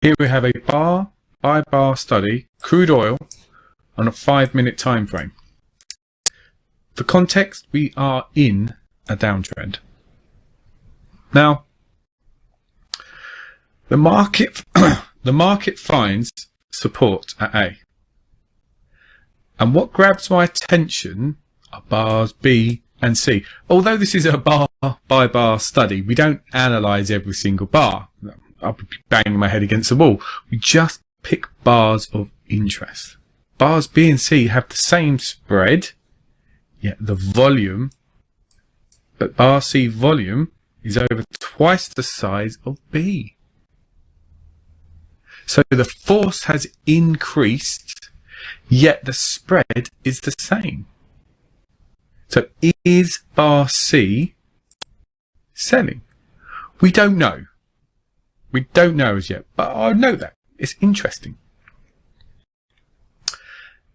Here we have a bar by bar study, crude oil, on a 5-minute time frame. For context, we are in a downtrend. Now, the market finds support at A. And what grabs my attention are bars B and C. Although this is a bar by bar study, we don't analyse every single bar. I'll be banging my head against the wall. We just pick bars of interest. Bars B and C have the same spread, yet the volume, but bar C volume is over twice the size of B. So the force has increased, yet the spread is the same. So is bar C selling? We don't know. We don't know as yet, but I know that. It's interesting.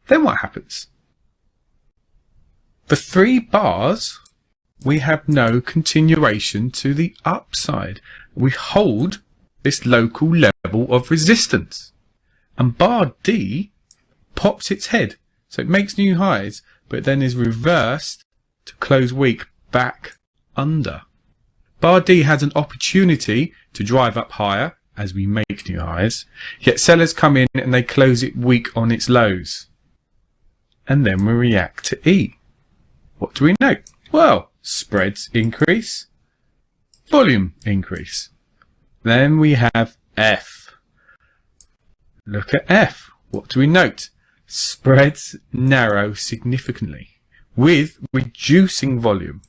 Then what happens? For 3 bars, we have no continuation to the upside. We hold this local level of resistance. And bar D pops its head. So it makes new highs, but then is reversed to close weak back under. Bar D has an opportunity to drive up higher as we make new highs, yet sellers come in and they close it weak on its lows. And then we react to E. What do we note? Well, spreads increase, volume increase. Then we have F. Look at F. What do we note? Spreads narrow significantly with reducing volume.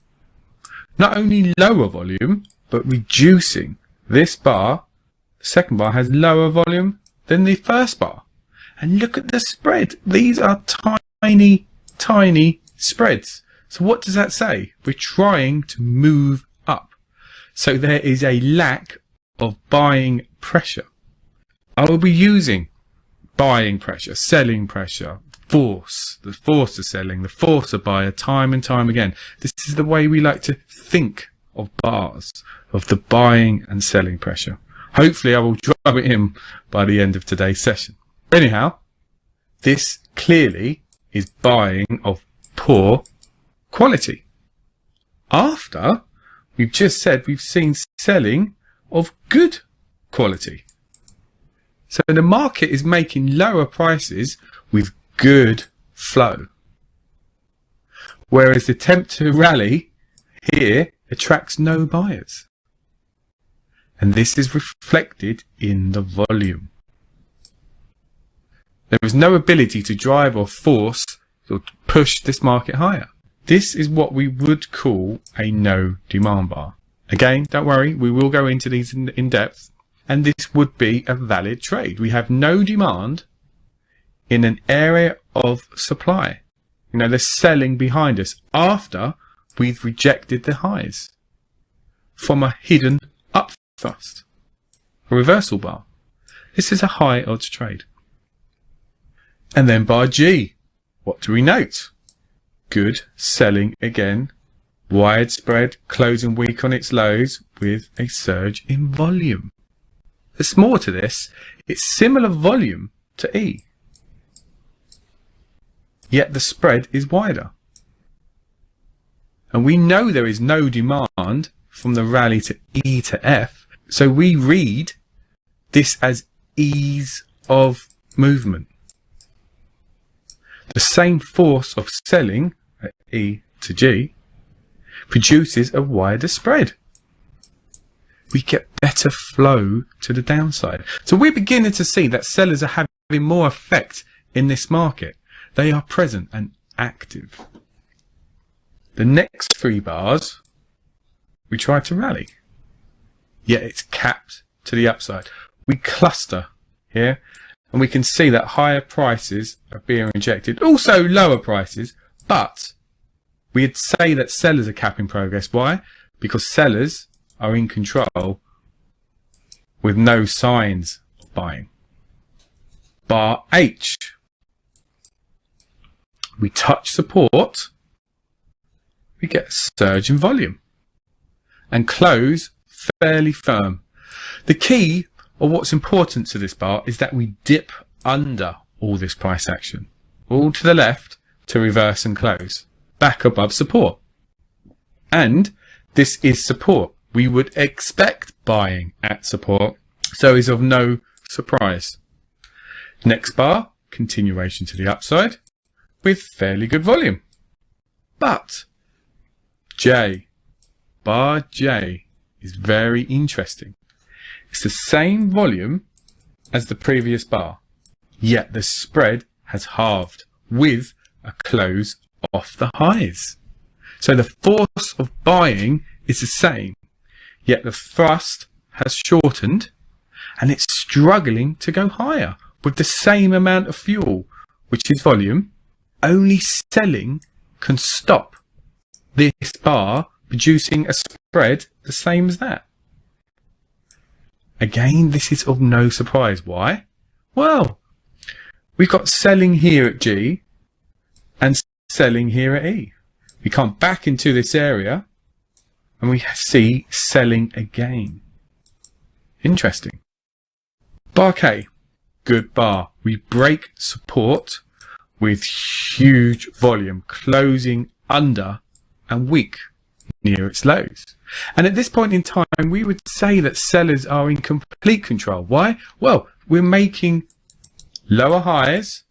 Not only lower volume, but reducing. This bar, the second bar, has lower volume than the first bar. And look at the spread. These are tiny, tiny spreads. So what does that say? We're trying to move up. So there is a lack of buying pressure. I will be using buying pressure, selling pressure, force, the force of selling, the force of buyer, time and time again. This is the way we like to think of bars, of the buying and selling pressure. Hopefully I will drop it in by the end of today's session. Anyhow, this clearly is buying of poor quality. After we've just said we've seen selling of good quality. So the market is making lower prices with good flow. Whereas the attempt to rally here attracts no buyers. And this is reflected in the volume. There is no ability to drive or force or to push this market higher. This is what we would call a no demand bar. Again, don't worry, we will go into these in depth. And this would be a valid trade. We have no demand in an area of supply. You know, there's selling behind us after we've rejected the highs from a hidden up thrust, a reversal bar. This is a high odds trade. And then bar G, what do we note? Good selling again, widespread, closing weak on its lows with a surge in volume. There's more to this. It's similar volume to E, yet the spread is wider. And we know there is no demand from the rally to E to F, so we read this as ease of movement. The same force of selling at E to G produces a wider spread. We get better flow to the downside. So we're beginning to see that sellers are having more effect in this market. They are present and active. The next 3 bars, we try to rally, yet it's capped to the upside. We cluster here, and we can see that higher prices are being rejected, also lower prices, but we'd say that sellers are capping progress. Why? Because sellers are in control with no signs of buying. Bar H. We touch support, we get a surge in volume and close fairly firm. The key or what's important to this bar, is that we dip under all this price action, all to the left to reverse and close, back above support. And this is support. We would expect buying at support, so is of no surprise. Next bar, continuation to the upside with fairly good volume. But bar J is very interesting. It's the same volume as the previous bar, yet the spread has halved with a close off the highs. So the force of buying is the same, yet the thrust has shortened and it's struggling to go higher with the same amount of fuel, which is volume. Only selling can stop this bar producing a spread the same as that. Again, this is of no surprise. Why? Well, we've got selling here at G and selling here at E. We come back into this area and we see selling again. Interesting. Bar K, good bar. We break support with huge volume, closing under and weak near its lows. And at this point in time, we would say that sellers are in complete control. Why? Well, we're making lower highs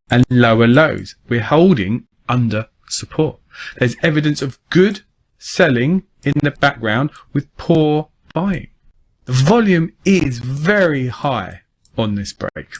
and lower lows. We're holding under support. There's evidence of good selling in the background with poor buying. The volume is very high on this break.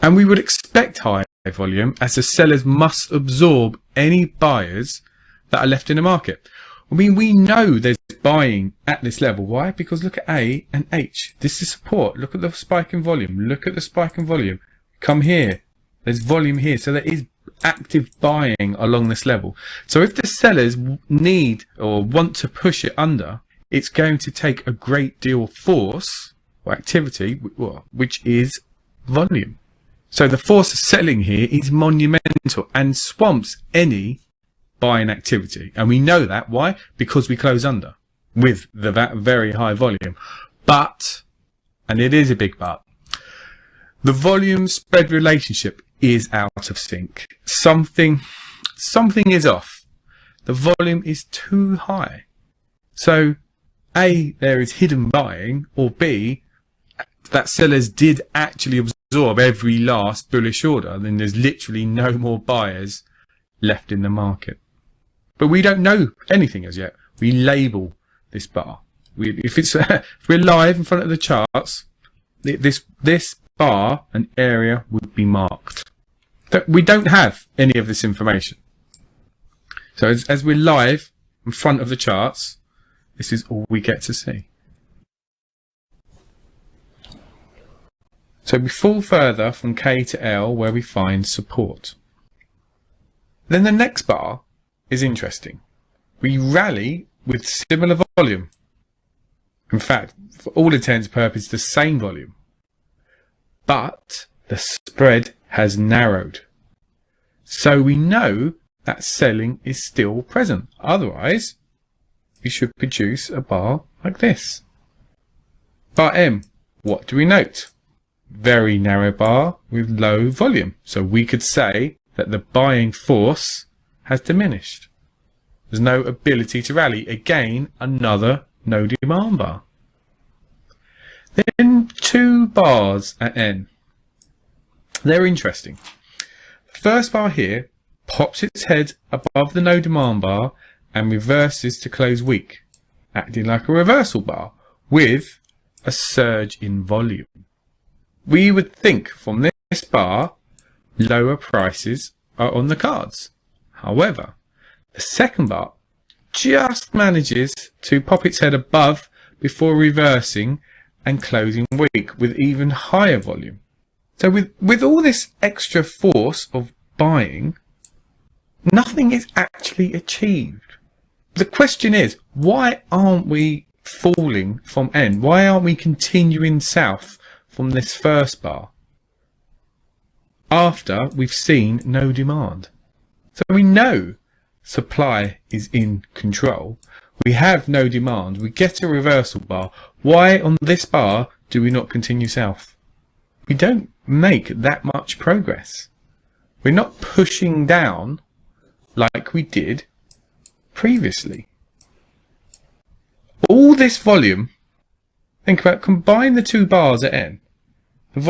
And we would expect high volume as the sellers must absorb any buyers that are left in the market. I mean, we know there's buying at this level. Why? Because look at A and H. This is support. Look at the spike in volume. Look at the spike in volume. Come here. There's volume here. So there is active buying along this level. So if the sellers need or want to push it under, it's going to take a great deal of force or activity, which is volume. So the force of selling here is monumental and swamps any buying activity. And we know that. Why? Because we close under with that very high volume. But, and it is a big but, the volume spread relationship is out of sync. Something is off. The volume is too high. So A, there is hidden buying, or B, that sellers did actually absorb every last bullish order, then there's literally no more buyers left in the market. But we don't know anything as yet. We label this bar. If we're live in front of the charts, this bar and area would be marked. We don't have any of this information. So as we're live in front of the charts, this is all we get to see. So we fall further from K to L where we find support. Then the next bar is interesting. We rally with similar volume. In fact, for all intents and purposes, the same volume. But the spread has narrowed. So we know that selling is still present. Otherwise, we should produce a bar like this. Bar M, what do we note? Very narrow bar with low volume. So we could say that the buying force has diminished. There's no ability to rally. Again, another no demand bar. Then two bars at N. They're interesting. The first bar here pops its head above the no demand bar and reverses to close weak, acting like a reversal bar with a surge in volume. We would think from this bar, lower prices are on the cards. However, the second bar just manages to pop its head above before reversing and closing weak with even higher volume. So with all this extra force of buying, nothing is actually achieved. The question is, why aren't we falling from N? Why aren't we continuing south from this first bar after we've seen no demand? So we know supply is in control. We have no demand. We get a reversal bar. Why on this bar do we not continue south? We don't make that much progress. We're not pushing down like we did previously. All this volume, think about, combine the two bars at N. The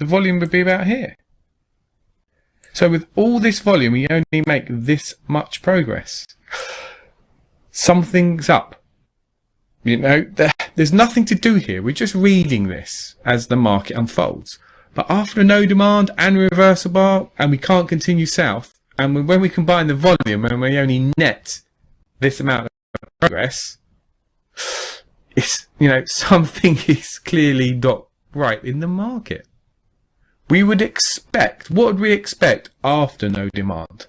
volume would be about here. So with all this volume, we only make this much progress. Something's up. You know, there's nothing to do here. We're just reading this as the market unfolds. But after no demand and reversal bar, and we can't continue south, and when we combine the volume and we only net this amount of progress, it's, you know, something is clearly not right in the market. We would expect, what would we expect after no demand?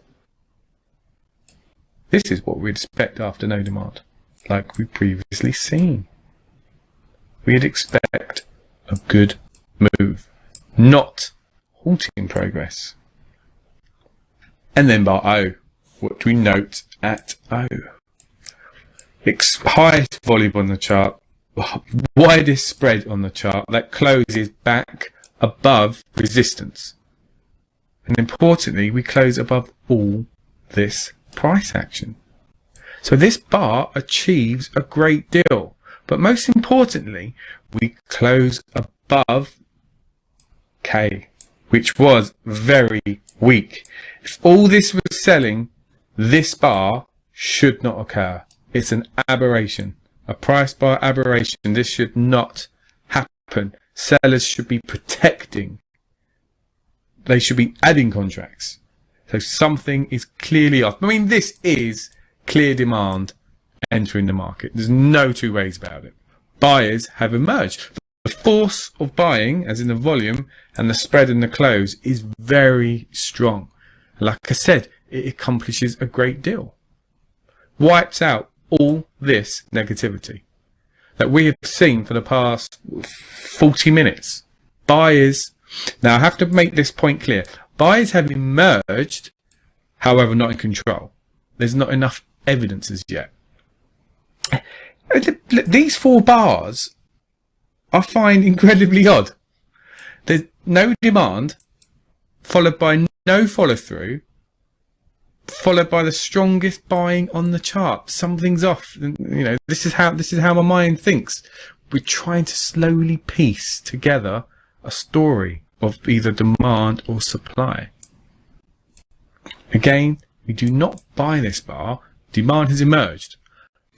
This is what we'd expect after no demand, like we've previously seen. We'd expect a good move, not halting progress. And then bar O, what do we note at O? Highest volume on the chart, widest spread on the chart that closes back above resistance. And importantly, we close above all this price action. So this bar achieves a great deal. But most importantly, we close above K, which was very weak. If all this was selling, this bar should not occur. It's an aberration, a price bar aberration. This should not happen. Sellers should be protecting. They should be adding contracts. So something is clearly off. I mean, this is clear demand entering the market. There's no two ways about it. Buyers have emerged. The force of buying, as in the volume and the spread and the close, is very strong. Like I said, it accomplishes a great deal. Wipes out all this negativity that we have seen for the past 40 minutes. Buyers, now I have to make this point clear, buyers have emerged, however not in control. There's not enough evidence as yet. These four bars I find incredibly odd. There's no demand, followed by no follow through, followed by the strongest buying on the chart. Something's off. You know, this is how my mind thinks. We're trying to slowly piece together a story of either demand or supply. Again, we do not buy this bar. Demand has emerged,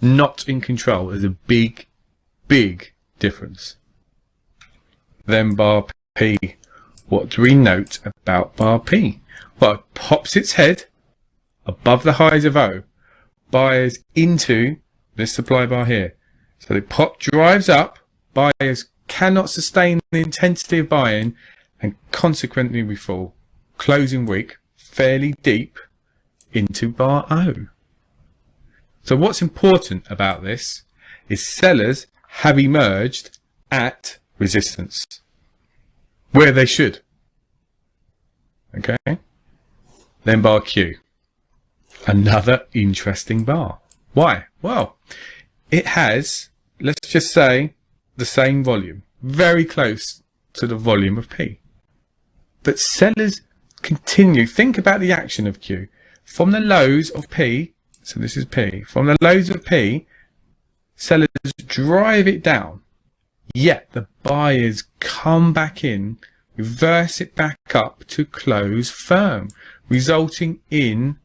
not in control. There's a big, big difference. Then bar P. What do we note about bar P? Well, it pops its head above the highs of O, buyers into this supply bar here. So the pop drives up, buyers cannot sustain the intensity of buying, and consequently we fall, closing week, fairly deep into bar O. So what's important about this is sellers have emerged at resistance, where they should. Okay? Then bar Q. Another interesting bar. Why? Well, it has, let's just say, the same volume, very close to the volume of P. But sellers continue, think about the action of Q. From the lows of P, so this is P, from the lows of P, sellers drive it down, yet the buyers come back in, reverse it back up to close firm, resulting in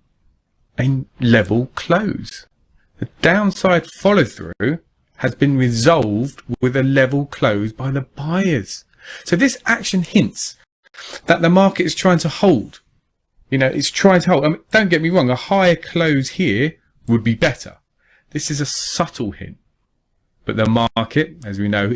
a level close. The downside follow through has been resolved with a level close by the buyers. So this action hints that the market is trying to hold. You know, it's trying to hold. I mean, don't get me wrong, a higher close here would be better. This is a subtle hint. But the market, as we know,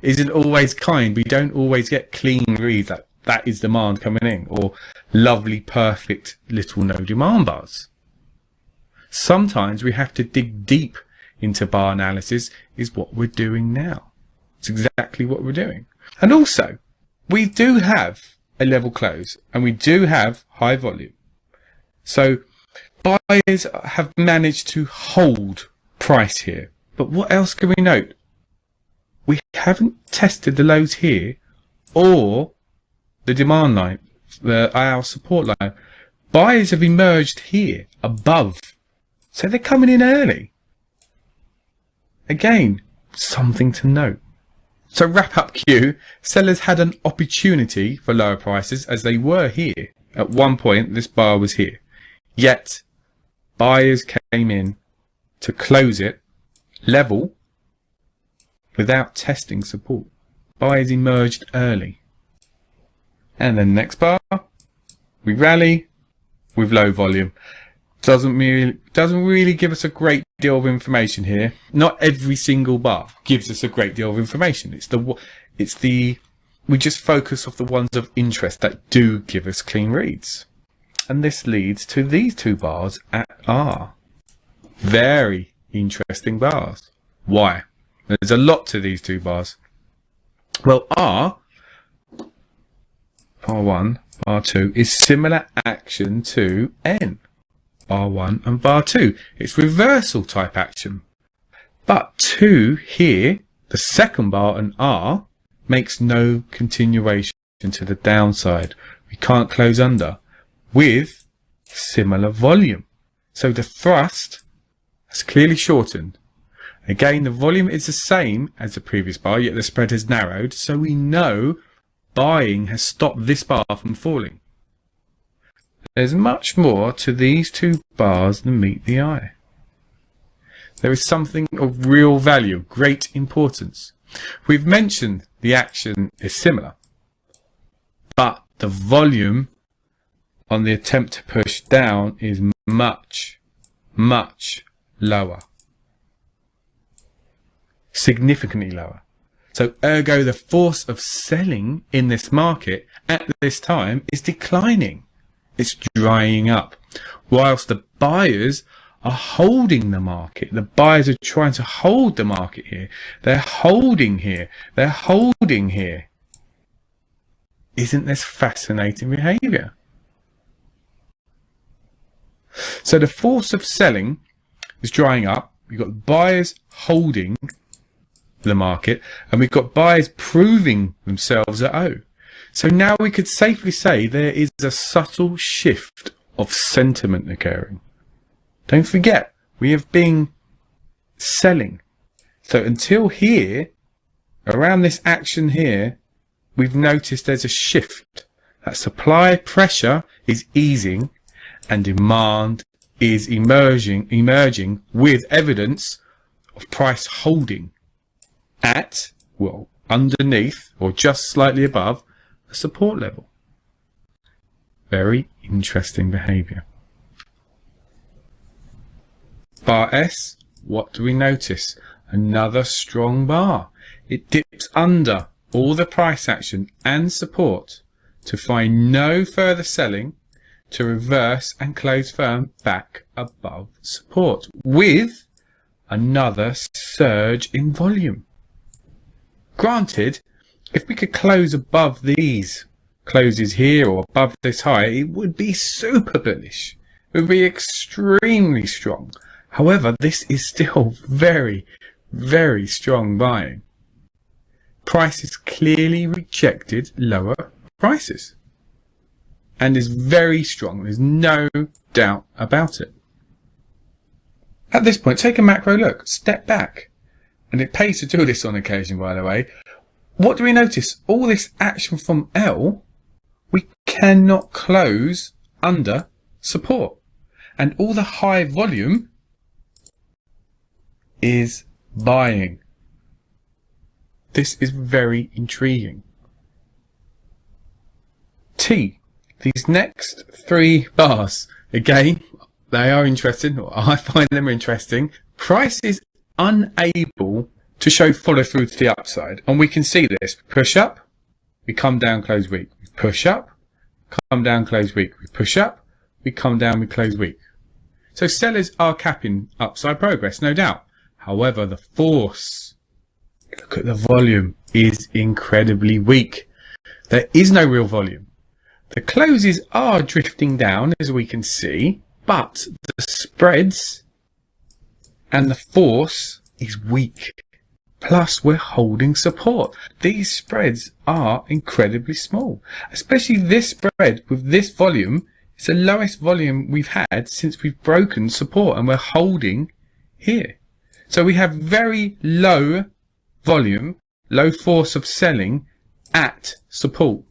isn't always kind. We don't always get clean reads that is demand coming in, or lovely, perfect little no demand bars. Sometimes we have to dig deep into bar analysis, is what we're doing now. It's exactly what we're doing. And also, we do have a level close and we do have high volume. So buyers have managed to hold price here. But what else can we note? We haven't tested the lows here or the demand line, our support line. Buyers have emerged here above. So they're coming in early. Again, something to note. So wrap up Q, sellers had an opportunity for lower prices as they were here. At one point, this bar was here. Yet, buyers came in to close it level without testing support. Buyers emerged early. And then next bar, we rally with low volume. Doesn't really give us a great deal of information here. Not every single bar gives us a great deal of information. We just focus off the ones of interest that do give us clean reads. And this leads to these two bars at R. Very interesting bars. Why? There's a lot to these two bars. Well, R1, bar 2 is similar action to N. R1 and bar 2. It's reversal type action. But 2 here, the second bar and R, makes no continuation to the downside. We can't close under with similar volume. So the thrust has clearly shortened. Again, the volume is the same as the previous bar, yet the spread has narrowed. So we know buying has stopped this bar from falling. There's much more to these two bars than meet the eye. There is something of real value, great importance. We've mentioned the action is similar, but the volume on the attempt to push down is much, much lower. Significantly lower. So ergo the force of selling in this market at this time is declining. It's drying up. Whilst the buyers are holding the market. The buyers are trying to hold the market here. They're holding here. They're holding here. Isn't this fascinating behavior? So the force of selling is drying up. We've got buyers holding the market, and we've got buyers proving themselves at O. So now we could safely say there is a subtle shift of sentiment occurring. Don't forget, we have been selling. So until here, around this action here, we've noticed there's a shift. That supply pressure is easing and demand is emerging with evidence of price holding at, well, underneath or just slightly above a support level. Very interesting behavior. Bar S, what do we notice? Another strong bar. It dips under all the price action and support to find no further selling, to reverse and close firm back above support with another surge in volume. Granted, if we could close above these closes here or above this high, it would be super bullish. It would be extremely strong. However, this is still very, very strong buying. Prices clearly rejected lower prices and is very strong. There's no doubt about it. At this point, take a macro look, step back. And it pays to do this on occasion, by the way. What do we notice? All this action from L, we cannot close under support. And all the high volume is buying. This is very intriguing. T, these next three bars, again, they are interesting, or I find them interesting. Price is unable to show follow through to the upside, and we can see this. We push up, we come down, close weak. We push up, come down, close weak. We push up, we come down, we close weak. So sellers are capping upside progress, no doubt. However, the force, look at the volume, is incredibly weak. There is no real volume. The closes are drifting down, as we can see, but the spreads and the force is weak. Plus, we're holding support. These spreads are incredibly small, especially this spread with this volume. It's the lowest volume we've had since we've broken support, and we're holding here. So we have very low volume, low force of selling at support.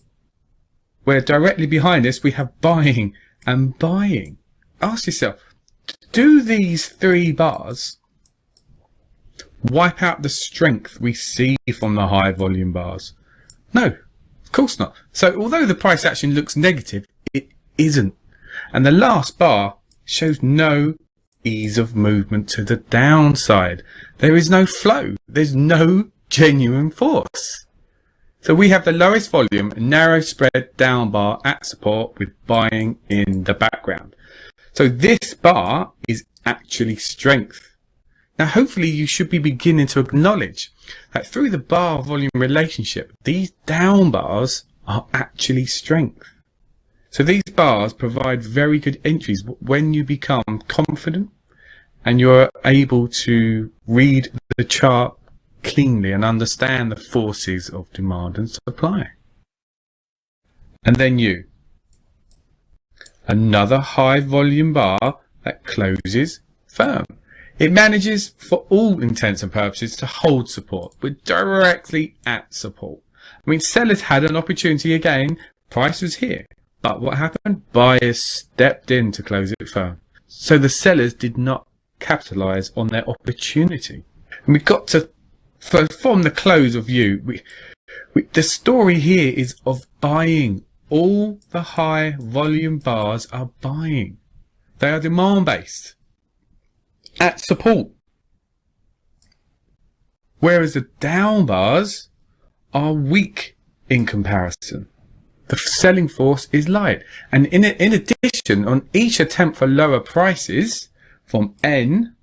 Where directly behind us we have buying and buying. Ask yourself, do these three bars wipe out the strength we see from the high volume bars? No, of course not. So although the price action looks negative, it isn't. And the last bar shows no ease of movement to the downside. There is no flow. There's no genuine force. So we have the lowest volume, narrow spread down bar at support with buying in the background. So this bar is actually strength. Now hopefully you should be beginning to acknowledge that through the bar volume relationship, these down bars are actually strength. So these bars provide very good entries when you become confident and you're able to read the chart cleanly and understand the forces of demand and supply. And then another high volume bar that closes firm. It manages, for all intents and purposes, to hold support. We're directly at support. I mean, sellers had an opportunity again. Price was here. But what happened? Buyers stepped in to close it firm. So the sellers did not capitalize on their opportunity. And we've got to, from the close of view, the story here is of buying. All the high volume bars are buying. They are demand based at support. Whereas the down bars are weak in comparison. The selling force is light. And in addition, on each attempt for lower prices, from N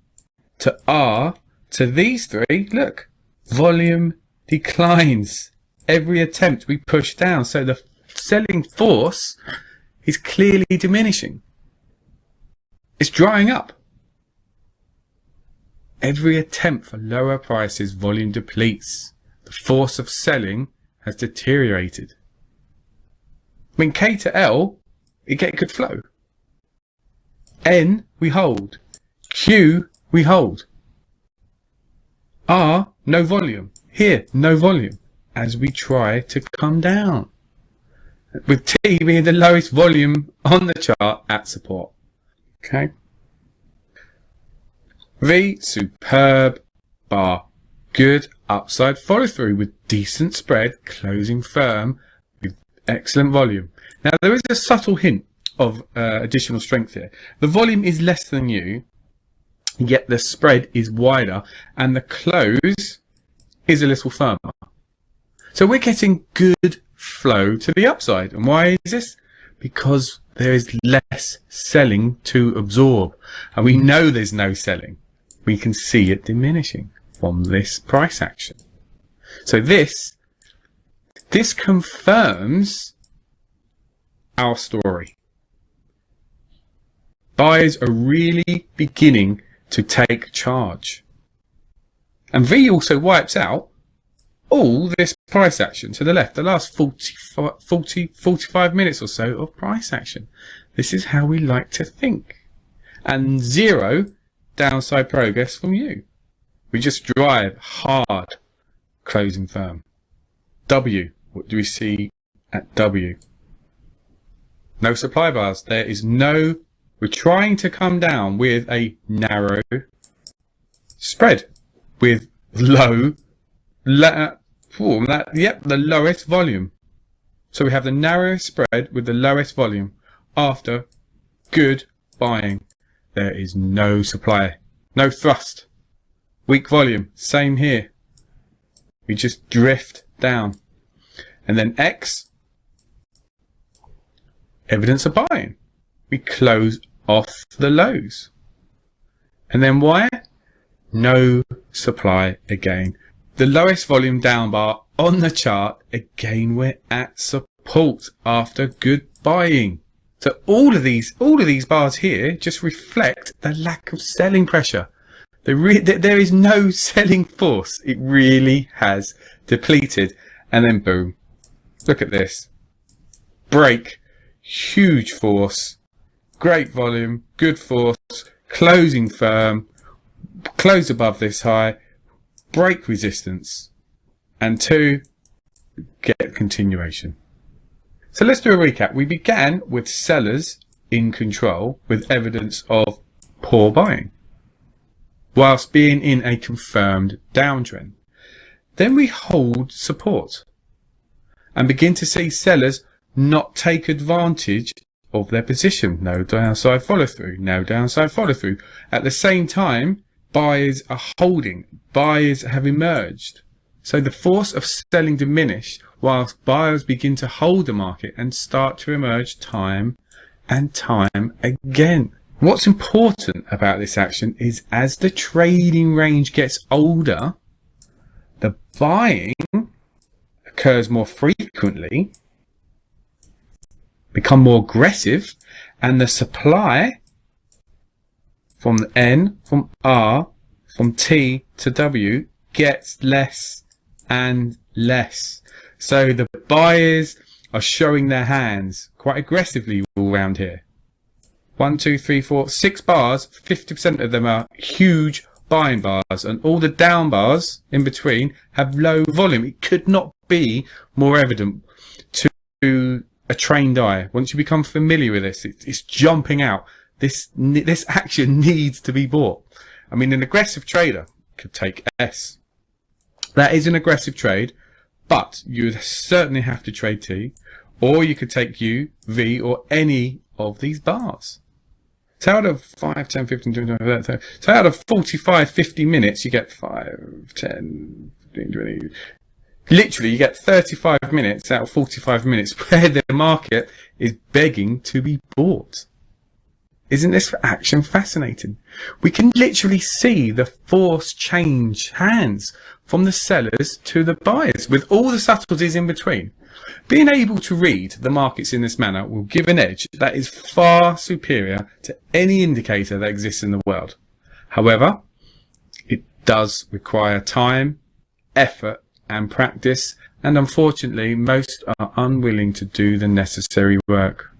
to R to these three, look, volume declines. Every attempt we push down. So the selling force is clearly diminishing. It's drying up. Every attempt for lower prices, volume depletes. The force of selling has deteriorated. When K to L, it get good flow. N, we hold. Q, we hold. R, no volume. Here, no volume. As we try to come down. With T being the lowest volume on the chart at support. Okay. V, superb bar. Good upside follow through with decent spread, closing firm with excellent volume. Now there is a subtle hint of additional strength here. The volume is less than you, yet the spread is wider and the close is a little firmer. So we're getting good flow to the upside. And why is this? Because there is less selling to absorb. And we know there's no selling. We can see it diminishing from this price action. So this confirms our story. Buyers are really beginning to take charge. And V also wipes out all this price action to the left, the last 45 minutes or so of price action. This is how we like to think. And zero downside progress from you. We just drive hard, closing firm. W, what do we see at W? No supply bars. There is no, we're trying to come down with a narrow spread with low, the lowest volume. So we have the narrowest spread with the lowest volume after good buying. There is no supply, no thrust, weak volume, same here. We just drift down. And then X, evidence of buying. We close off the lows. And then Y, no supply again. The lowest volume down bar on the chart, again we're at support after good buying. So all of these bars here just reflect the lack of selling pressure. There is no selling force. It really has depleted. And then boom, look at this. Break, huge force, great volume, good force, closing firm, close above this high, break resistance, and 2, get continuation. So let's do a recap. We began with sellers in control with evidence of poor buying, whilst being in a confirmed downtrend. Then we hold support and begin to see sellers not take advantage of their position. No downside follow through, no downside follow through. At the same time, buyers are holding, buyers have emerged. So the force of selling diminished whilst buyers begin to hold the market and start to emerge time and time again. What's important about this action is as the trading range gets older, the buying occurs more frequently, become more aggressive, and the supply from N, from R, from T to W gets less and less. So the buyers are showing their hands quite aggressively all around here. 1, 2, 3, 4, 6 bars, 50% of them are huge buying bars, and all the down bars in between have low volume. It could not be more evident to a trained eye. Once you become familiar with this, it's jumping out. This action needs to be bought. I mean, an aggressive trader could take S. That is an aggressive trade, but you would certainly have to trade T, or you could take U, V, or any of these bars. So out of 5, 10, 15, 20, 30, so out of 45, 50 minutes, you get 5, 10, 15, 20. Literally, you get 35 minutes out of 45 minutes where the market is begging to be bought. Isn't this action fascinating? We can literally see the force change hands from the sellers to the buyers with all the subtleties in between. Being able to read the markets in this manner will give an edge that is far superior to any indicator that exists in the world. However, it does require time, effort, and practice, and unfortunately most are unwilling to do the necessary work.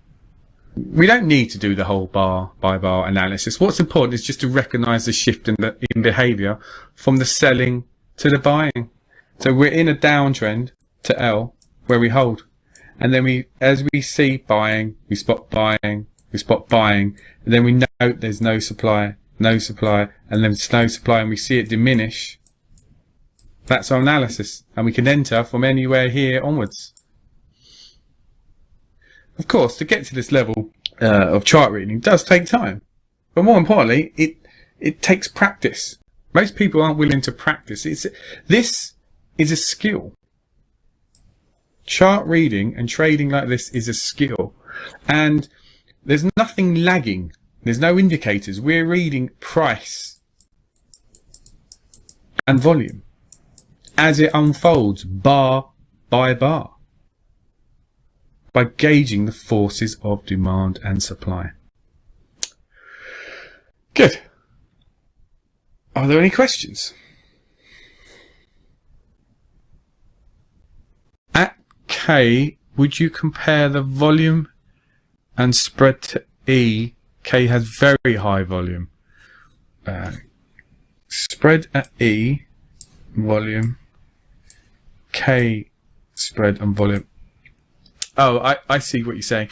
We don't need to do the whole bar by bar analysis. What's important is just to recognize the shift in behavior from the selling to the buying. So we're in a downtrend to L where we hold, and then as we see buying, we spot buying, and then we note there's no supply, and then no supply, and we see it diminish. That's our analysis, and we can enter from anywhere here onwards. Of course, to get to this level of chart reading does take time, but more importantly, it takes practice. Most people aren't willing to practice. This is a skill. Chart reading and trading like this is a skill, and there's nothing lagging. There's no indicators. We're reading price and volume as it unfolds bar by bar by gauging the forces of demand and supply. Good. Are there any questions? At K, would you compare the volume and spread to E? K has very high volume. Spread at E, volume, K, spread and volume. Oh, I see what you're saying.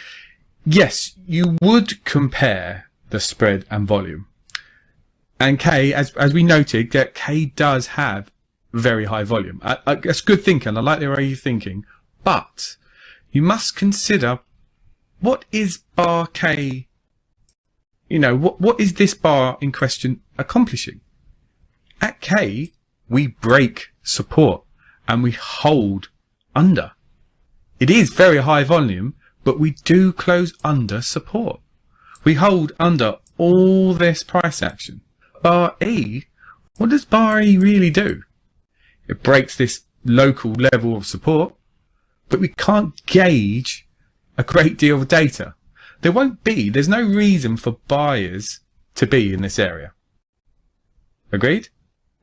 Yes, you would compare the spread and volume. And K, as we noted, that K does have very high volume. That's good thinking. I like the way you're thinking. But you must consider, what is bar K, what is this bar in question accomplishing? At K, we break support and we hold under. It is very high volume, but we do close under support. We hold under all this price action. Bar E, what does bar E really do? It breaks this local level of support, but we can't gauge a great deal of data. There's no reason for buyers to be in this area. Agreed?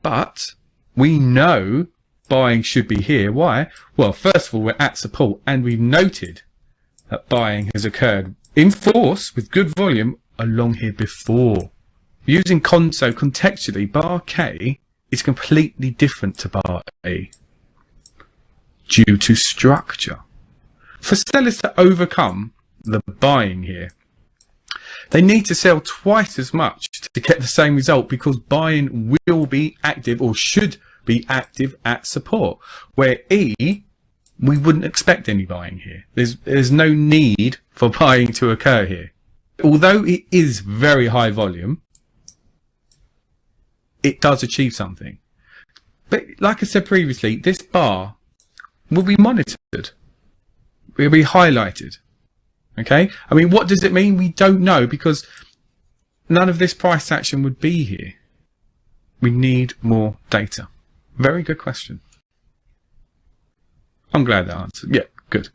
But we know buying should be here. Why? Well, first of all, we're at support, and we've noted that buying has occurred in force with good volume along here before. Using contextually, bar K is completely different to bar A due to structure. For sellers to overcome the buying here, they need to sell twice as much to get the same result, because buying will be active, or should be active, at support. Where E, we wouldn't expect any buying here. There's no need for buying to occur here. Although it is very high volume, it does achieve something. But like I said previously, this bar will be monitored. Will be highlighted. Okay? I mean, what does it mean? We don't know, because none of this price action would be here. We need more data. Very good question. I'm glad that answered. Yeah, good.